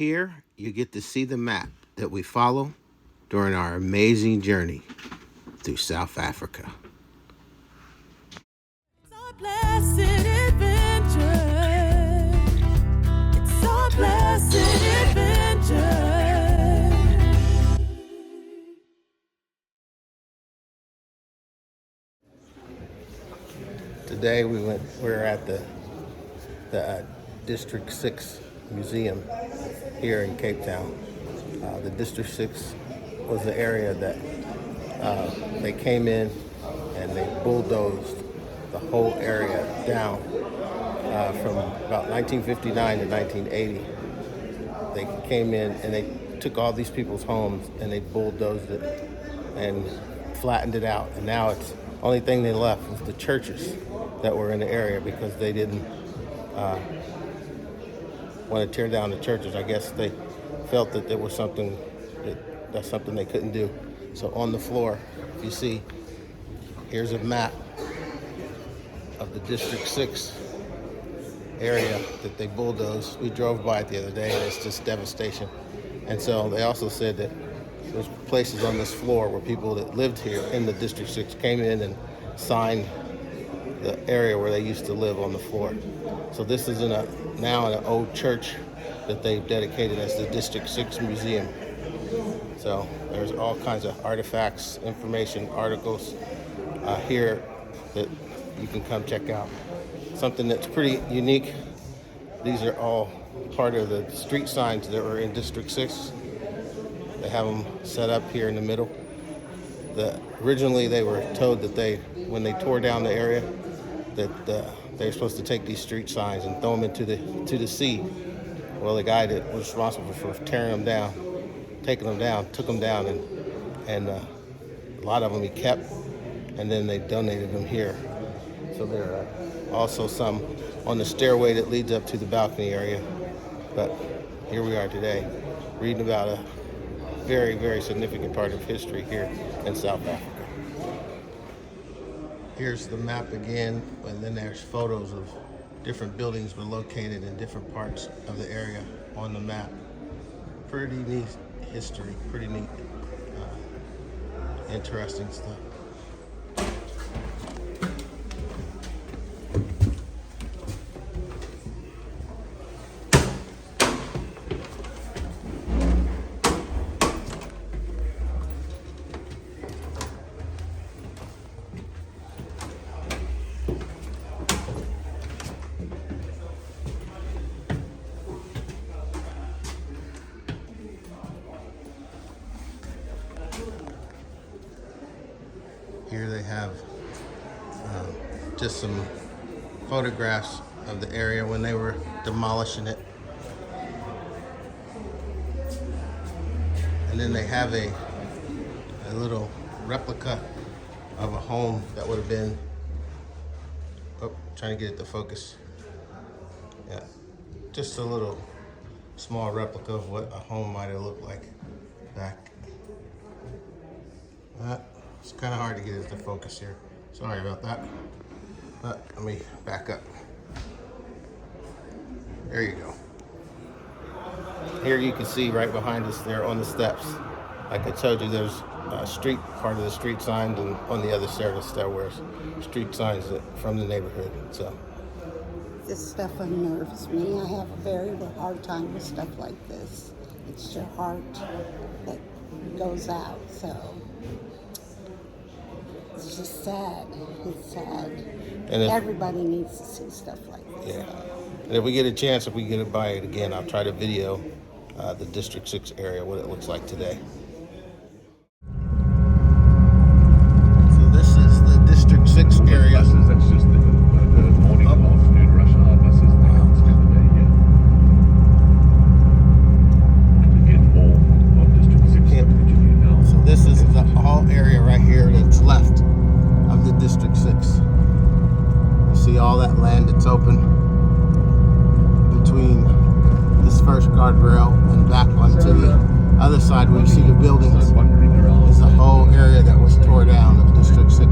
Here, you get to see the map that we follow during our amazing journey through South Africa. It's our blessed adventure. It's our blessed adventure. Today we're at the District 6 Museum here in Cape Town. The District 6 was the area that they came in and they bulldozed the whole area down from about 1959 to 1980. They came in and they took all these people's homes and they bulldozed it and flattened it out. And now it's only thing they left was the churches that were in the area because they didn't want to tear down the churches. I guess they felt that there was something that's something they couldn't do. So on the floor, if you see, here's a map of the District 6 area that they bulldozed. We drove by it the other day and it's just devastation. And so they also said that there's places on this floor where people that lived here in the District 6 came in and signed the area where they used to live on the floor. So this is now in an old church that they've dedicated as the District 6 Museum. So there's all kinds of artifacts, information, articles here that you can come check out. Something that's pretty unique. These are all part of the street signs that were in District 6. They have them set up here in the middle. Originally they were told that when they tore down the area, that they were supposed to take these street signs and throw them into the sea. Well, the guy that was responsible for tearing them down, taking them down, took them down, and a lot of them he kept, and then they donated them here. So there are also some on the stairway that leads up to the balcony area. But here we are today, reading about a very, very significant part of history here in South Africa. Here's the map again, and then there's photos of different buildings were located in different parts of the area on the map. Pretty neat history, pretty neat, interesting stuff. Here they have just some photographs of the area when they were demolishing it. And then they have a little replica of a home that would have been, trying to get it to focus. Yeah, just a little small replica of what a home might have looked like back. It's kind of hard to get it to focus here. Sorry about that. But let me back up. There you go. Here you can see right behind us there on the steps. Like I told you, there's a street, part of the street signs, and on the other side of the stairways, street signs from the neighborhood. So this stuff unnerves me. I have a very hard time with stuff like this. It's your heart that goes out, so it's just sad. It's sad. And everybody needs to see stuff like this. Yeah. And if we get a chance, if we get to buy it again, I'll try to video the District 6 area, what it looks like today. So this is the District 6 area. Buses, that's just the morning and afternoon rush hour buses. Again, more of District 6 now. So this is the whole area right here that's left of the District 6. You see all that land that's open between this first guardrail and back onto the other side where you see the buildings. Is the whole area that was tore down of District 6.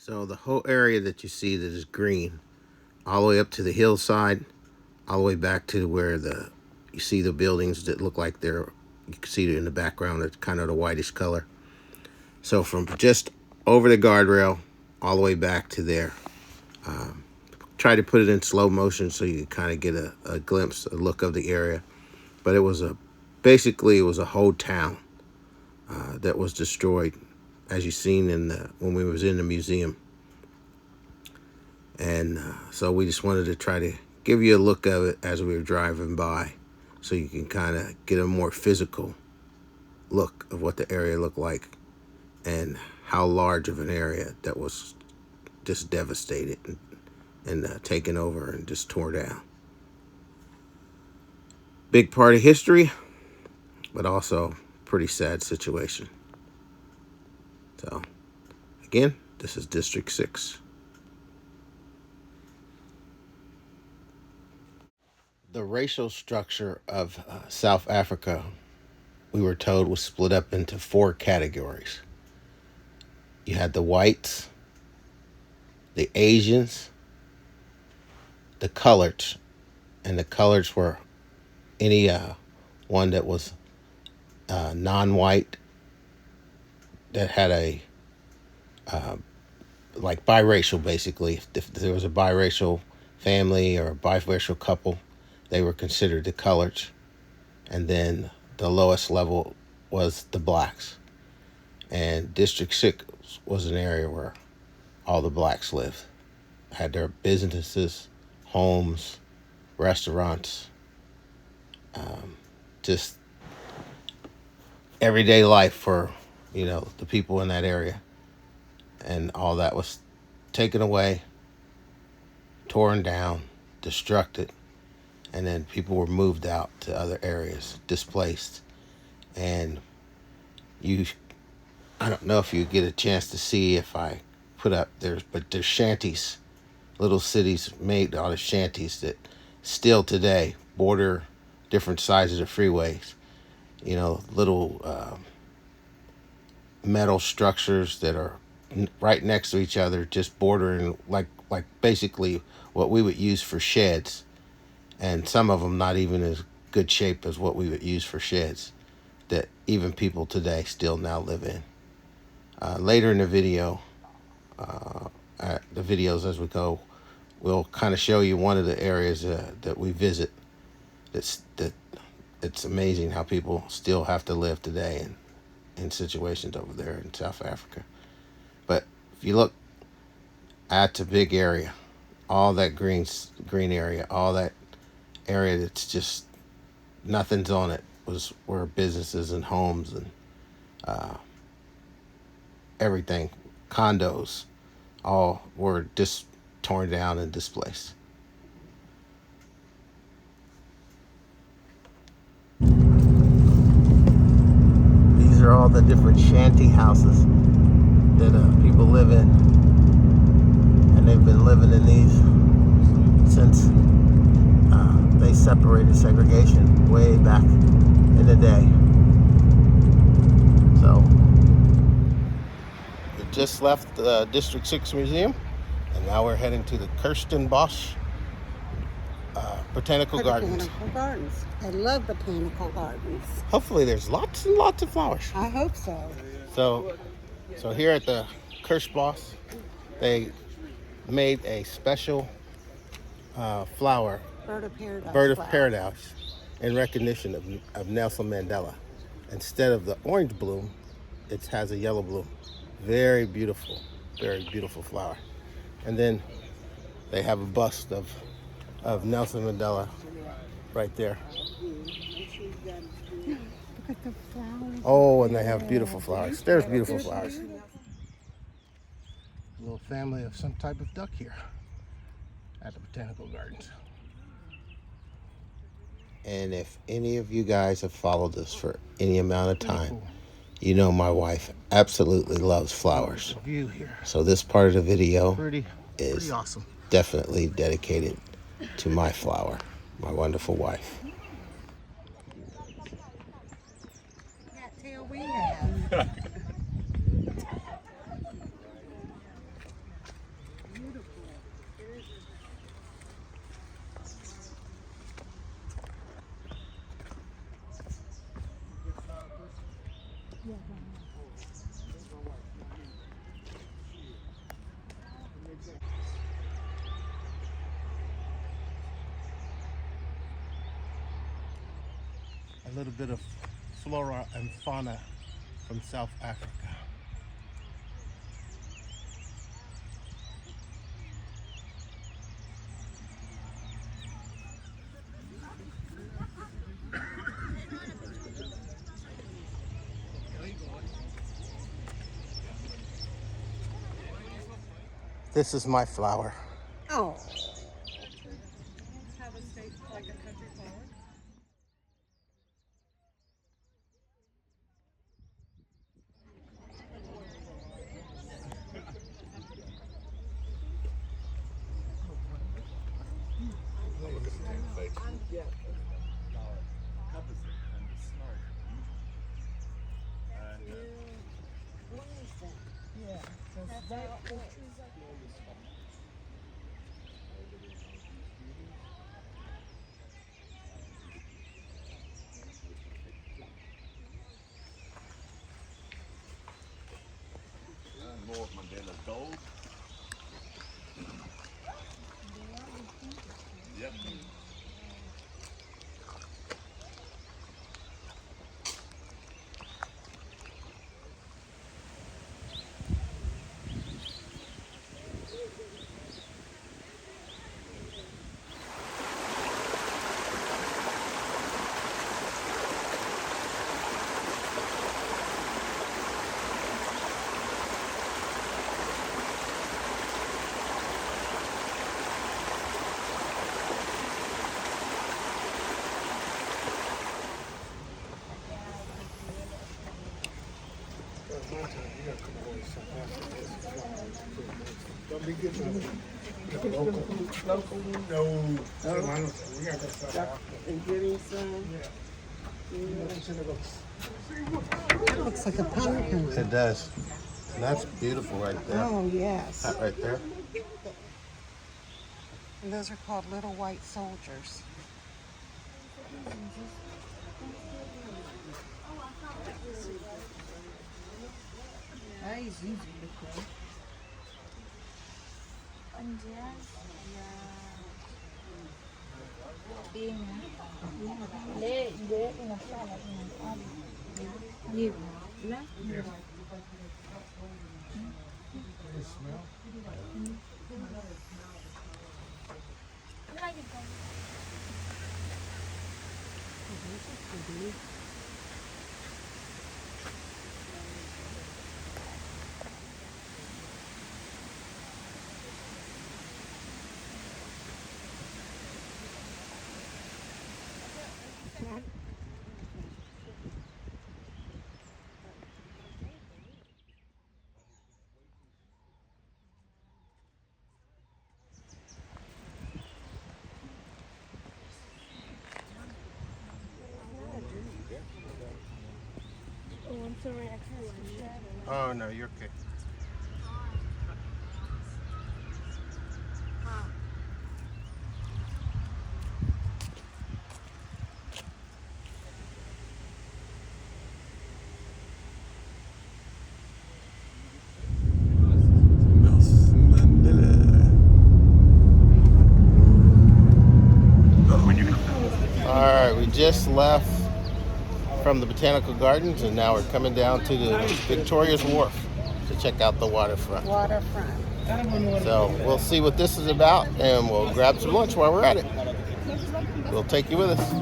So the whole area that you see that is green, all the way up to the hillside, all the way back to where you see the buildings that look like you can see it in the background, it's kind of the whitish color. So from just over the guardrail all the way back to there. Try to put it in slow motion so you kind of get a glimpse, a look of the area. But it was basically it was a whole town that was destroyed, as you seen when we was in the museum. And so we just wanted to try to give you a look of it as we were driving by, so you can kind of get a more physical look of what the area looked like and how large of an area that was just devastated and taken over and just tore down. Big part of history, but also pretty sad situation. So, again, this is District 6. The racial structure of South Africa, we were told, was split up into 4 categories. You had the whites, the Asians, the coloreds, and the coloreds were any one that was non-white that had a like biracial, basically. If there was a biracial family or a biracial couple, they were considered the coloreds. And then the lowest level was the blacks. And District 6 was an area where all the blacks lived. Had their businesses, homes, restaurants, just everyday life for, the people in that area. And all that was taken away, torn down, destructed, and then people were moved out to other areas, displaced. And I don't know if you get a chance to see if I put up but there's shanties, little cities made out of shanties that still today border different sizes of freeways. Little metal structures that are right next to each other, just bordering like basically what we would use for sheds, and some of them not even as good shape as what we would use for sheds that even people today still now live in. Later in the video, the videos as we go, we'll kind of show you one of the areas that we visit. It's amazing how people still have to live today in situations over there in South Africa. But if you look at the big area, all that green area, all that area that's just nothing's on it, was where businesses and homes and everything, condos, all were just torn down and displaced. These are all the different shanty houses that people live in, and they've been living in these since they separated segregation way back in the day. So we just left the District 6 Museum, and now we're heading to the Kirstenbosch Botanical Gardens. Botanical Gardens. I love botanical gardens. Hopefully there's lots and lots of flowers. I hope so. So here at the Kirstenbosch, they made a special flower, Bird of Paradise, in recognition of Nelson Mandela. Instead of the orange bloom, it has a yellow bloom. Very beautiful flower. And then they have a bust of Nelson Mandela right there. Look at the flowers. Oh, and they have beautiful flowers. There's beautiful flowers. A little family of some type of duck here at the Botanical Gardens. And if any of you guys have followed us for any amount of time, you know my wife absolutely loves flowers. View here. So this part of the video is awesome. Definitely dedicated to my flower, my wonderful wife. That tail we have. a little bit of flora and fauna from South Africa. This is my flower. Oh. Have a state like a country flower. More of Mandela's gold. Yep. And getting some. That looks like a pumpkin. It does. And that's beautiful right there. Oh, yes. That right there. And those are called little white soldiers. Oh no, you're okay. All right, we just left from the Botanical Gardens and now we're coming down to the Victoria's Wharf to check out the waterfront. Waterfront. So we'll see what this is about and we'll grab some lunch while we're at it. We'll take you with us.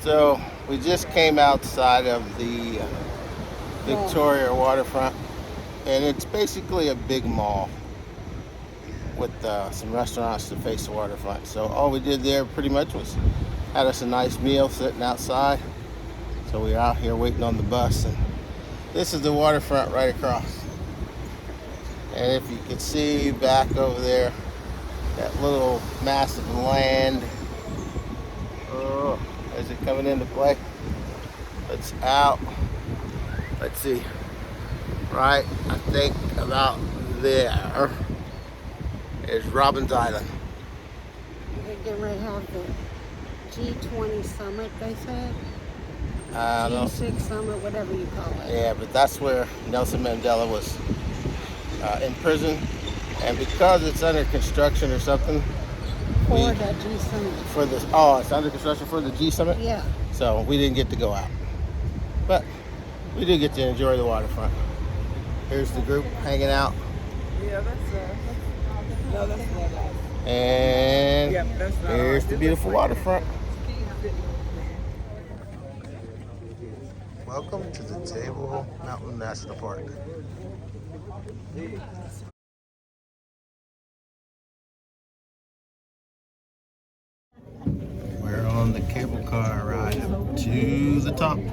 So we just came outside of the Victoria waterfront, and it's basically a big mall with some restaurants to face the waterfront. So all we did there pretty much was had us a nice meal sitting outside. So we're out here waiting on the bus, and this is the waterfront right across. And if you can see back over there, That little mass of land. Oh, is it coming into play? It's out. Let's see. Right, I think about there is Robbins Island. They're getting ready to have the G20 summit, they said. I don't know. G6 summit, whatever you call it. Yeah, but that's where Nelson Mandela was in prison. And because it's under construction or something, For the G summit. for this, it's under construction for the G Summit. Yeah. So we didn't get to go out, but we did get to enjoy the waterfront. Here's the group hanging out, Yeah, that's no, that's not us. and Yep, that's not here's ours. the It beautiful looks like waterfront. Welcome to the Table Mountain National Park. We're on the cable car ride up to the top of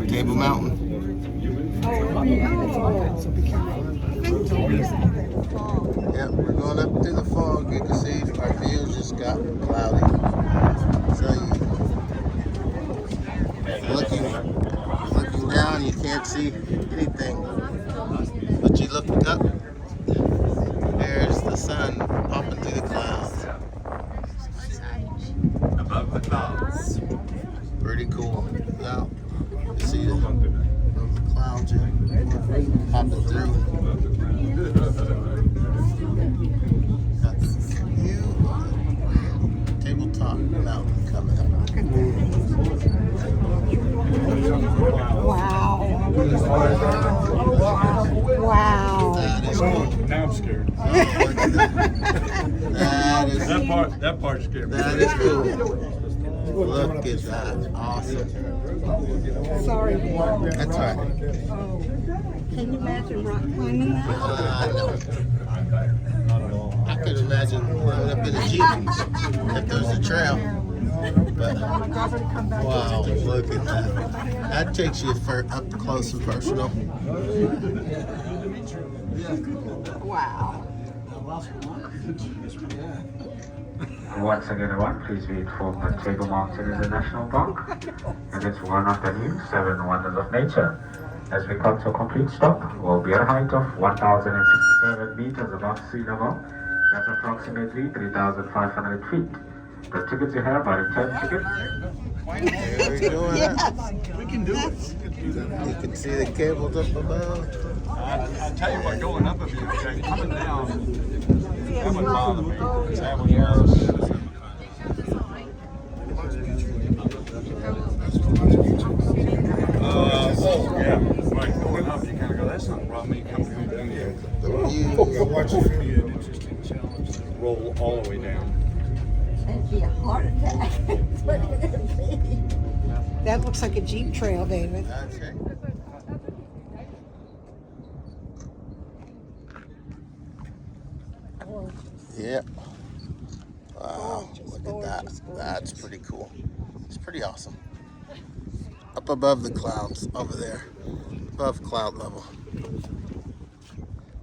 Table Mountain. Yeah, we're going up through the fog. You can see our view just got cloudy. So looking down, you can't see anything. But you look up, there's the sun popping through the clouds. Above the clouds. Pretty cool. Now, you see the clouds are popping through. Got the view of Tabletop Mountain coming up. Wow. Wow. That is cool. Now I'm scared. That part scared me. That is cool. Look at that. Awesome. Sorry. That's right. Can you imagine rock climbing that? No. I could imagine going up in a Jeep if there was a trail. But, wow, look at that. That takes you up close and personal. Wow. Once again, everyone, please be informed that Table Mountain is a national park, and it's one of the new 7 wonders of nature. As we come to a complete stop, we'll be at a height of 1,067 meters above sea level. That's approximately 3,500 feet. The tickets you have are return tickets. There we go. We can do it. You can see the cables up above. I tell you what, going up a bit, okay, coming down, that would bother me. That would bother me. Yeah, right, going up, you kind of go, that's not a problem. You come down here. The view. Watch it for you. Interesting challenge to roll all the way down. That'd be a heart attack. That's what it'd be. That looks like a Jeep trail, David. That's it. Yep. Wow, look at that. That's pretty cool. It's pretty awesome. Up above the clouds, over there, above cloud level.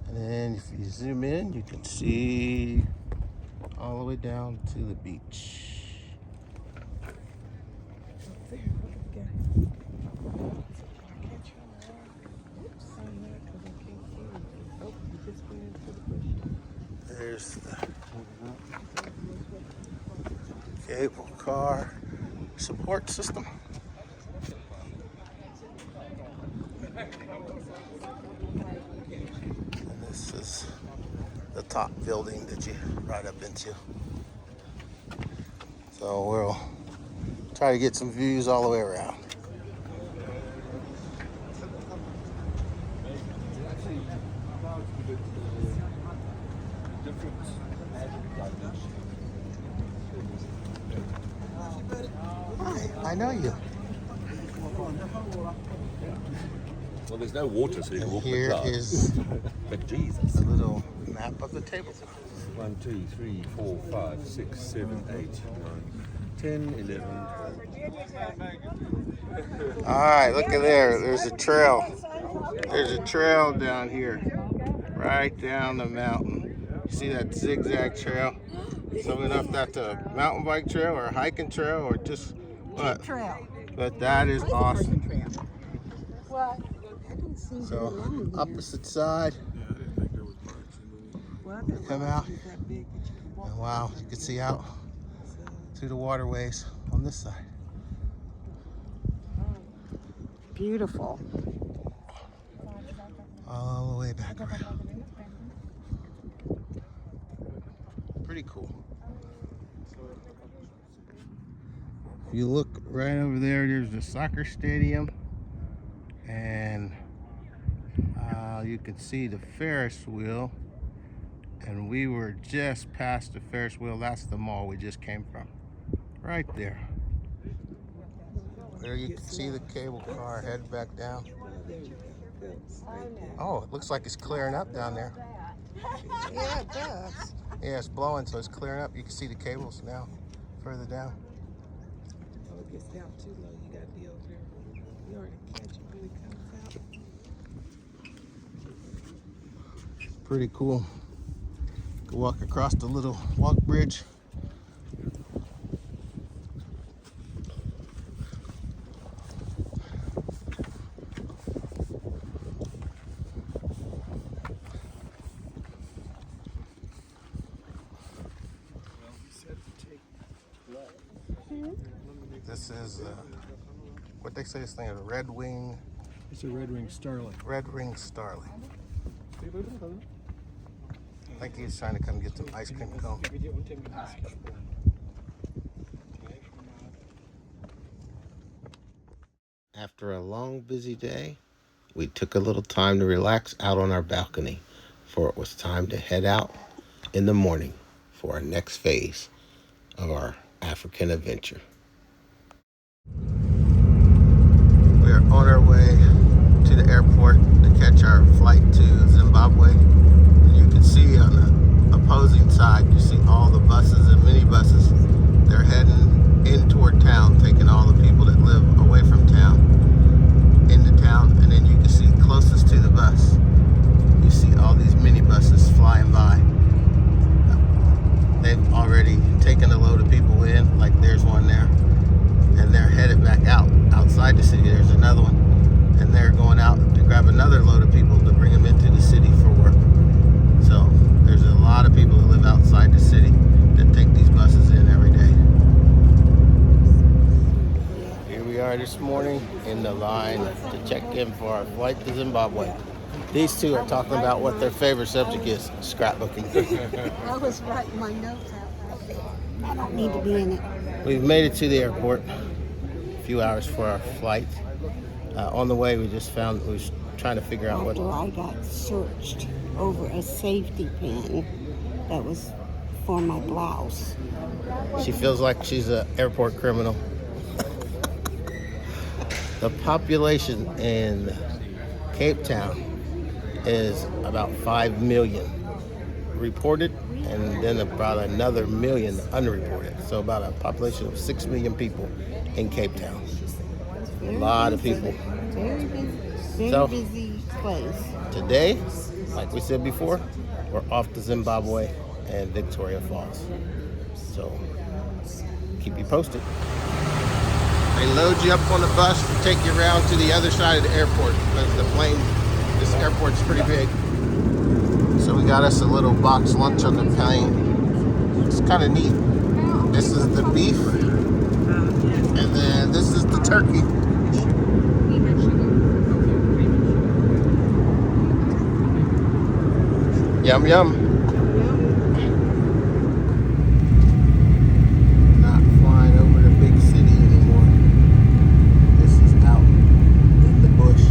And then if you zoom in, you can see all the way down to the beach. There's the cable car support system. And this is the top building that you ride up into. So we'll try to get some views all the way around. Hi, I know you. Well, there's no water, so you can And walk here the clouds. is But Jesus. a little map of the table. 1, 2, 3, 4, 5, 6, 7, 8, 9, 10, 11. All right, look at there. There's a trail. There's a trail down here, right down the mountain. You see that zigzag trail? So we don't know if that's a mountain bike trail or a hiking trail or just what. Trail. But that is awesome. Well, I don't see So along here. opposite side, come out, and wow, you can see out to the waterways on this side. Beautiful. All the way back around. Pretty cool. If you look right over there, there's the soccer stadium, and you can see the Ferris wheel, and we were just past the Ferris wheel. That's the mall we just came from, right there. There you can see the cable car head back down. Oh, it looks like it's clearing up down there. Yeah, it does. Yeah, it's blowing, so it's clearing up. You can see the cables now further down. Oh, it gets down too low. You got to be over there. You already catch it when it comes out. Pretty cool. Go walk across the little walk bridge. This is what they say this thing is a red wing. It's a red-winged starling. Red ring starling. I think he's trying to come get some ice cream cone. After a long, busy day, we took a little time to relax out on our balcony, for it was time to head out in the morning for our next phase of our African adventure. We are on our way to the airport to catch our flight to Zimbabwe. And you can see on the opposing side, you see all the buses and minibuses. They're heading in toward town, taking all the people that live away from town into town. And then you can see closest to the bus, you see all these minibuses flying by. They've already taken a load of people in, like there's one there, and they're headed back outside the city. There's another one, and they're going out to grab another load of people to bring them into the city for work. So there's a lot of people that live outside the city that take these buses in every day. Here we are this morning in the line to check in for our flight to Zimbabwe. These two are talking about what their favorite subject is, scrapbooking. I was writing my notes out. I don't need to be in it. We've made it to the airport, a few hours for our flight. On the way, we was trying to figure out what. After I got searched over a safety pin that was for my blouse. She feels like she's an airport criminal. The population in Cape Town is about 5 million reported, and then about another million unreported. So about a population of 6 million people in Cape Town. A lot of people. Very busy, So- busy place. Today, like we said before, we're off to Zimbabwe and Victoria Falls. So keep you posted. They load you up on the bus to take you around to the other side of the airport because this airport's pretty big. So we got us a little box lunch on the plane. It's kind of neat. This is the beef, and then this is the turkey. Yum yum. Not flying over the big city anymore. This is out in the bush.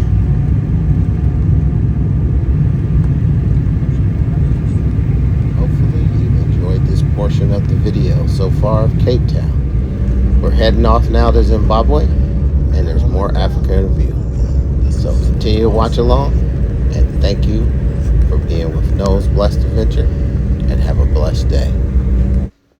Hopefully you've enjoyed this portion of the video so far of Cape Town. We're heading off now to Zimbabwe, and there's more Africa in view. So continue to watch along, and thank you for being with Noah's Blessed Adventure, and have a blessed day.